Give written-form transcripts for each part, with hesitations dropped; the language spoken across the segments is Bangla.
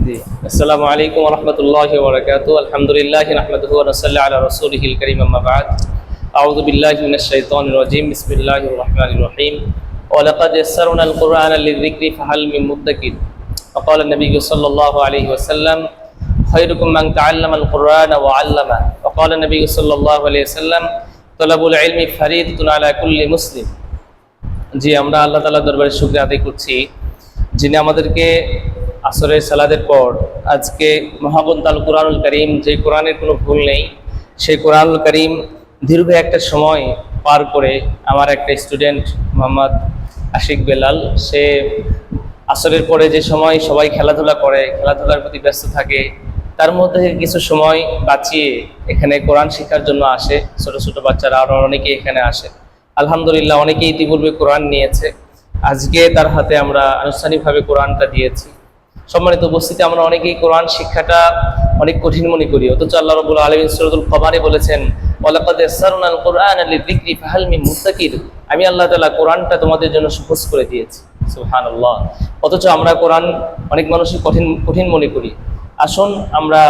জি, আসসালামু আলাইকুম ওয়া রাহমাতুল্লাহি ওয়া বারাকাতুহু। আলহামদুলিল্লাহি নাহমাদুহু ওয়া নুসাল্লি আলা রাসূলিহিল কারীম, আম্মা বা'দ। আউযু বিল্লাহি মিনাশ শাইতানির রাজীম। বিসমিল্লাহির রাহমানির রাহিম। ওয়া লাকাদ ইয়াসসারনাল কুরআনা লিয-যিকরি ফাহাল মিন মুদ্দাকির। ওয়া ক্বালা an-নাবিয়্যু সাল্লাল্লাহু আলাইহি ওয়াসাল্লাম, খায়রুকুম মান তা'আল্লামাল কুরআনা ওয়া 'আল্লামা। ওয়া ক্বালা an-নাবিয়্যু সাল্লাল্লাহু আলাইহি ওয়াসাল্লাম, তালাবুল ইলমি ফারিদাতুন আলা কুল্লি মুসলিম। জি, আমরা আল্লাহ তাআলার দরবারে শুকরিয়া আদায় করছি, যিনি আমাদেরকে আসরের সালাদের পর আজকে মহাগ্রন্থ আল কুরআনুল কারীম, যে কোরআনের কোনো ভুল নেই, সেই কোরআনুল কারীম দীর্ঘ একটা সময় পার করে আমার একটা স্টুডেন্ট মোহাম্মদ আশিক বেলাল, সে আসরের পরে যে সময় সবাই খেলাধুলা করে, খেলাধুলার প্রতি ব্যস্ত থাকে, তার মধ্যে কিছু সময় বাঁচিয়ে এখানে কোরআন শিক্ষার জন্য আসে। ছোট ছোট বাচ্চারা আরও অনেকেই এখানে আসে। আলহামদুলিল্লাহ, অনেকেই ইতিপূর্বে কোরআন নিয়েছে। আজকে তার হাতে আমরা আনুষ্ঠানিকভাবে কোরআনটা দিয়েছি। সম্মানিত উপস্থিতি, আমরা অনেকেই কোরআন শিক্ষাটা অনেক কঠিন মনে করি, অথচ আল্লাহ রাব্বুল আলামিন সূরাতুল কমারে বলেছেন, ওয়ালাকাদ ইয়াসসারনাল কুরআনা লিয-যিকরি ফাহাল মিন মুদ্দাকির। আমি আল্লাহ তাআলা কোরআনটা তোমাদের জন্য সহজ করে দিয়েছি। সুবহানাল্লাহ। অথচ আমরা কোরআন অনেক মানুষই কঠিন মনে করি। আসুন আমরা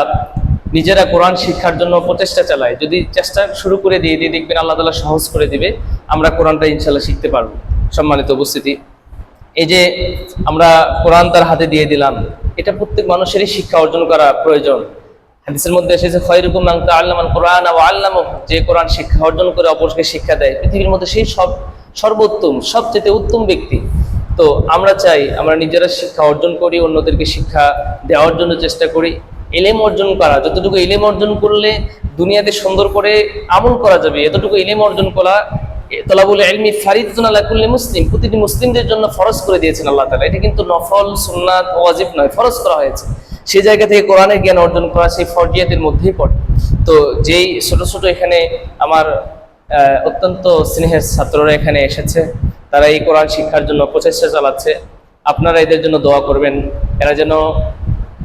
নিজেরা কোরআন শিক্ষার জন্য প্রচেষ্টা চালাই। যদি চেষ্টা শুরু করে দিয়ে দেখবেন আল্লাহ তাআলা সহজ করে দিবে, আমরা কোরআনটা ইনশাআল্লাহ শিখতে পারবো। সম্মানিত উপস্থিতি, এই যে আমরা কোরআন তার হাতে দিয়ে দিলাম, এটা প্রত্যেক মানুষেরই শিক্ষা অর্জন করা প্রয়োজন। হাদিসের মধ্যে এসেছে, খায়রুকুম মান তা'আল্লামাল কুরআনা ওয়া 'আল্লামাহু। যে কোরআন শিক্ষা অর্জন করে অপরকে শিক্ষা দেয়, পৃথিবীর মধ্যে সেই সর্বোত্তম, সবচেয়ে উত্তম ব্যক্তি। তো আমরা চাই আমরা নিজেরা শিক্ষা অর্জন করি, অন্যদেরকে শিক্ষা দেওয়ার জন্য চেষ্টা করি। ইলম অর্জন করা, যতটুকু ইলম অর্জন করলে দুনিয়াতে সুন্দর করে আমল করা যাবে, এতটুকু ইলম অর্জন করা তলাবুল ইলমি ফারিদাতুন আলা কুল্লি মুসলিম, প্রতিটি মুসলিমদের জন্য ফরজ করে দিয়েছেন আল্লাহ তাআলা। এটা কিন্তু নফল, সুন্নাত, ওয়াজিব নয়, ফরজ করা হয়েছে। সেই জায়গা থেকে কোরআনের জ্ঞান অর্জন করা সেই ফরজিয়াতের মধ্যেই পড়ে। তো যেই ছোট ছোট এখানে আমার অত্যন্ত স্নেহের ছাত্ররা এখানে এসেছে, তারা এই কোরআন শিক্ষার জন্য প্রচেষ্টা চালাচ্ছে। আপনারা এদের জন্য দোয়া করবেন, এরা যেন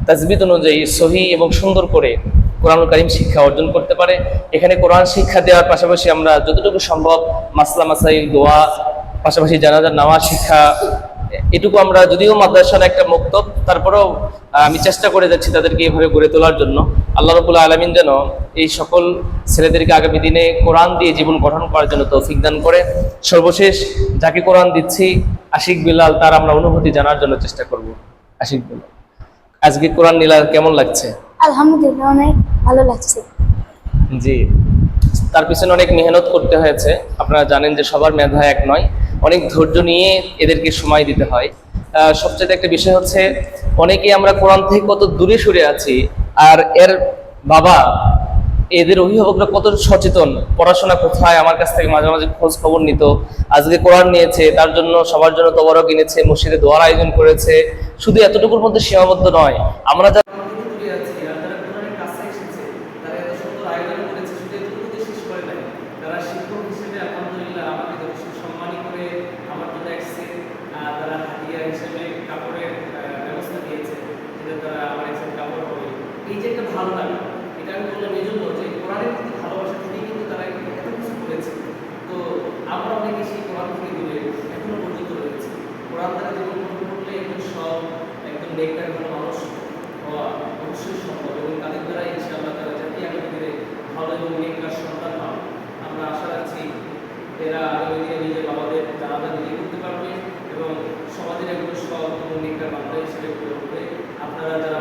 তাজবিদ অনুযায়ী সহি এবং সুন্দর করে কোরআনুল কারীম শিক্ষা অর্জন করতে পারে। এখানে কোরআন শিক্ষা দেওয়ার পাশাপাশি আমরা যতটুকু সম্ভব মাসলা মাসাইল, দোয়া, পাশাপাশি জানাজার নামাজ শিক্ষা, এটুকু আমরা, যদিও মাদ্রাসার একটা মক্তব, তারপরেও আমি চেষ্টা করে যাচ্ছি তাদেরকে এইভাবে গড়ে তোলার জন্য। আল্লাহ রাব্বুল আলামিন যেন এই সকল ছেলেদেরকে আগামী দিনে কোরআন দিয়ে জীবন গঠন করার জন্য তৌফিক দান করে। সর্বশেষ যাকে কোরআন দিচ্ছি, আশিক বেলাল, তার আমরা অনুভূতি জানার জন্য চেষ্টা করব। আশিক বেলাল, আজকে কোরআন নিলা কেমন লাগছে? আলহামদুলিল্লাহ, অনেক ভালো লাগছে। জি, তার পিছনে অনেক মেহনত করতে হয়েছে। আপনারা জানেন যে সবার মেধা এক নয়, অনেক ধৈর্য নিয়ে এদেরকে সময় দিতে হয়। সবচেয়ে একটা বিষয় হচ্ছে, অনেকেই আমরা কোরআন থেকে কত দূরে সরে আছি, আর এর বাবা, এদের অভিভাবকরা কত সচেতন, পড়াশোনা কোথায়, আমার কাছ থেকে মাঝে মাঝে খোঁজ খবর নিত। আজকে কোরআন নিয়েছে, তার জন্য সবার জন্য তবরক কিনেছে, মসজিদে দোয়ার আয়োজন করেছে। শুধু এতটুকুর মধ্যে সীমাবদ্ধ নয়, আমরা তারা শিক্ষক হিসেবে আলহামদুলিল্লাহ আমাকে যথেষ্ট সম্মানী করে আমার জন্য এসেছে। তারা হাদিয়া হিসেবে কাপড়ের ব্যবস্থা দিয়েছে, যেটা তারা আমার একজন কাপড় হবে। এই যে একটা ভালো লাগে, এটা আমি বললাম এই জন্য যে কোরআনের প্রতি ভালোবাসা থেকেই কিন্তু তারা এত কিছু করেছে। তো আমরা অনেকে সেই কোরআন থেকে দূরে এখনো পর্যন্ত রয়েছে। কোরআন দ্বারা জীবন গ্রহণ করলে একজন সব, একজন নেককার ভালো মানুষ হওয়া অবশ্যই সম্ভব, এবং তাদের দ্বারা ইনশাআল্লাহ তারা জাতি আগামী দিনে ভালো এবং নেককার সন্তান পাবে। আমরা আশা রাখছি এরা আগামী দিনে নিজের বাবাদের জানাজা নিজে করতে পারবে এবং সমাজের একজন সৎ এবং নেককার বান্ধব হিসেবে গড়ে উঠবে। আপনারা যারা